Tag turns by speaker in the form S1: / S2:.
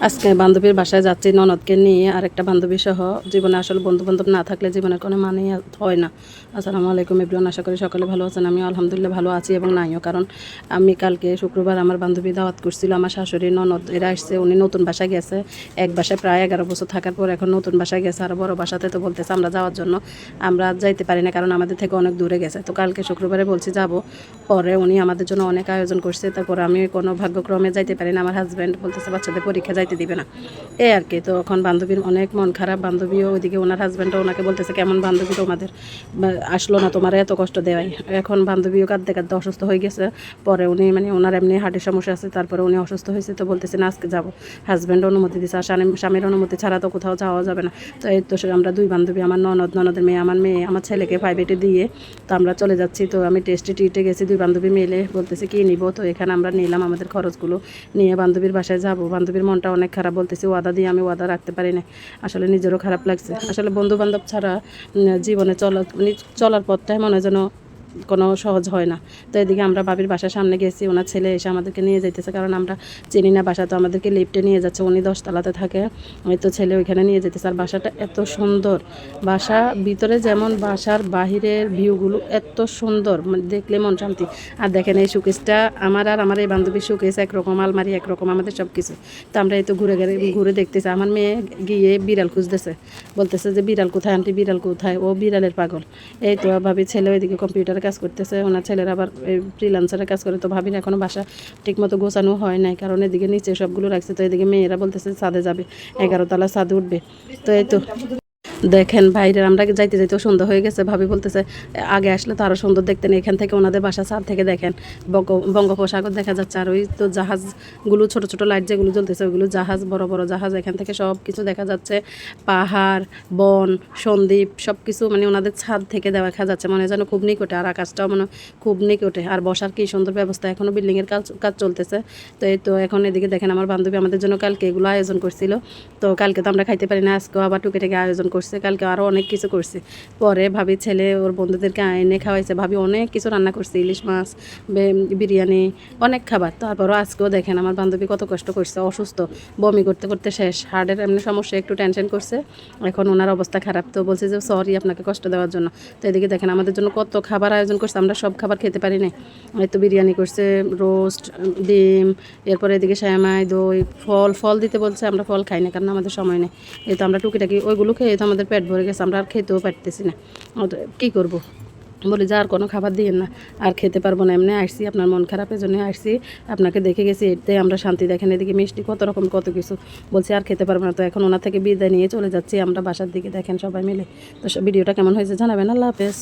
S1: আজকে বান্ধবীর বাসায় যাচ্ছি ননদকে নিয়ে, আর একটা বান্ধবী সহ। জীবনে আসলে বন্ধু বান্ধব না থাকলে জীবনের কোনো মানেই হয় না। আসসালামু আলাইকুম এভরিওয়ান, আশা করি সকলে ভালো আছেন। আমি আলহামদুলিল্লাহ ভালো আছি এবং নাইও, কারণ আমি কালকে শুক্রবার আমার বান্ধবী দাওয়াত করছিল। আমার শাশুড়ি ননদ এরা আসছে, উনি নতুন বাসায় গেছে। এক বাসায় প্রায় 11 বছর থাকার পর এখন নতুন বাসায় গেছে, আর বড় বাসাতে তো বলতেছে আমরা যাওয়ার জন্য। আমরা যাইতে পারি না, কারণ আমাদের থেকে অনেক দূরে গেছে। তো কালকে শুক্রবারে বলছি যাব, পরে উনি আমাদের জন্য অনেক আয়োজন করছে। তারপর আমি কোনো ভাগ্যক্রমে যাইতে পারি না, আমার হাজব্যান্ড বলতেছে বাচ্চাদের পরীক্ষা যাইতে দিবে না, এই আর কি। তো এখন বান্ধবীর অনেক মন খারাপ। বান্ধবীও ওইদিকে ওনার হাজব্যান্ডও ওনাকে বলতেছে কেমন বান্ধবী তোমাদের, আসলো না তোমার এত কষ্ট দেওয়াই। এখন বান্ধবীও কাঁদতে কাঁদতে অসুস্থ হয়ে গেছে। পরে উনি ওনার এমনি হার্টের সমস্যা আছে, তারপরে উনি অসুস্থ হয়েছে। তো বলতেছে না আজকে যাবো, হাজব্যান্ড অনুমতি দিচ্ছে, আর স্বামীর অনুমতি ছাড়া তো কোথাও যাওয়া যাবে না। তো এই তো আমরা দুই বান্ধবী, আমার ননদের মেয়ে, আমার ছেলেকে প্রাইভেটে দিয়ে তো আমরা চলে যাচ্ছি। তো আমি টেস্টে গেছি, দুই বান্ধবী মিলে। বলতেছে কি নিব, তো এখানে আমরা নিলাম আমাদের খরচগুলো নিয়ে বান্ধবীর বাসায় যাব। বান্ধবীর মনটা অনেক খারাপ, বলতেছি ওয়াদা দিয়ে আমি ওয়াদা রাখতে পারি না। আসলে নিজেরও খারাপ লাগছে। আসলে বন্ধু বান্ধব ছাড়া জীবনে চলার পথটাই মনে হয় যেন কোনো সহজ হয় না। তো এদিকে আমরা বাবির বাসার সামনে গেছি, ওনার ছেলে এসে আমাদেরকে নিয়ে যাইতেছে, কারণ আমরা চিনি না বাসা। তো আমাদেরকে লিফটে নিয়ে যাচ্ছে, উনি 10 তলাতে থাকে, ওই তো ছেলে ওইখানে নিয়ে যেতেছে। আর বাসাটা এত সুন্দর, বাসা ভিতরে যেমন বাসার বাহিরের ভিউগুলো এত সুন্দর, দেখলে মন শান্তি। আর দেখেন এই শোকেসটা আমার আর আমার এই বান্ধবীর শোকেস একরকম, আলমারি একরকম, আমাদের সব কিছু। তো আমরা এই তো ঘুরে দেখতেছি। আমার মেয়ে গিয়ে বিড়াল খুঁজতেছে, বলতেছে যে বিড়াল কোথায় আন্টি, বিড়াল কোথায়, ও বিড়ালের পাগল। এই তো ভাবি ছেলে ওইদিকে কম্পিউটারে কাজ করতেছে, ওনার ছেলের আবার ফ্রিল্যান্সারে কাজ করে। তো ভাবির এখনও বাসা ঠিকমতো গোছানো হয় নাই, কারণ এদিকে নিচে সবগুলো রাখছে। তো এদিকে মেয়েরা বলতেছে ছাদে যাবে, 11 তলা ছাদে উঠবে। তো এই তো দেখেন বাইরের আমরা যাইতে যাইতেও সুন্দর হয়ে গেছে। ভাবি বলতেছে আগে আসলে তো আরও সুন্দর দেখতেন। এখান থেকে ওনাদের বাসা ছাদ থেকে দেখেন বঙ্গোপসাগর দেখা যাচ্ছে। আর ওই তো জাহাজগুলো, ছোট ছোট লাইট যেগুলো জ্বলতেছে ওইগুলো জাহাজ, বড় বড় জাহাজ। এখান থেকে সব কিছু দেখা যাচ্ছে, পাহাড়, বন, সন্দ্বীপ, সব কিছু ওনাদের ছাদ থেকে দেখা যাচ্ছে, মনে যেন খুব নিকটে। আর আকাশটাও খুব নিকটে। আর বসার কি সুন্দর ব্যবস্থা, এখনও বিল্ডিংয়ের কাজ চলতেছে। তো এই তো এখন এদিকে দেখেন আমার বান্ধবী আমাদের জন্য কালকে এগুলো আয়োজন করছিল। তো কালকে তো আমরা খাইতে পারি না, আজকেও আবার টুকে থেকে আয়োজন করছে। কালকে আরও অনেক কিছু করছে। পরে ভাবি ছেলে ওর বন্ধুদেরকে এনে খাওয়াইছে। ভাবি অনেক কিছু রান্না করছে, ইলিশ মাছ, বিরিয়ানি, অনেক খাবার। তারপরও আজকেও দেখেন আমার বান্ধবী কত কষ্ট করছে, অসুস্থ, বমি করতে করতে শেষ। হার্টের এমনি সমস্যা, একটু টেনশন করছে, এখন ওনার অবস্থা খারাপ। তো বলছে যে সরি আপনাকে কষ্ট দেওয়ার জন্য। তো এদিকে দেখেন আমাদের জন্য কত খাবার আয়োজন করছে, আমরা সব খাবার খেতে পারি না। এই তো বিরিয়ানি করছে, রোস্ট, ডিম, এরপরে এদিকে শ্যামাই, দই, ফল দিতে বলছে। আমরা ফল খাই না, কারণ আমাদের সময় নেই। এই তো আমরা টুকিটাকি ওইগুলো খেয়ে তো আমাদের পেট ভরে গেছে, আমরা আর খেতেও পারতেছি না। কী করবো, বলি যে আর কোনো খাবার দিয়েন না, আর খেতে পারবো না। এমনি আসছি, আপনার মন খারাপের জন্য আসছি, আপনাকে দেখে গেছি, এতে আমরা শান্তি। দেখেন এদিকে মিষ্টি, কত রকম কত কিছু। বলছি আর খেতে পারবো না। তো এখন ওনার থেকে বিদায় নিয়ে চলে যাচ্ছি আমরা বাসার দিকে। দেখেন সবাই মিলে। তো ভিডিওটা কেমন হয়েছে জানাবেন। আল্লাহ হাফেজ।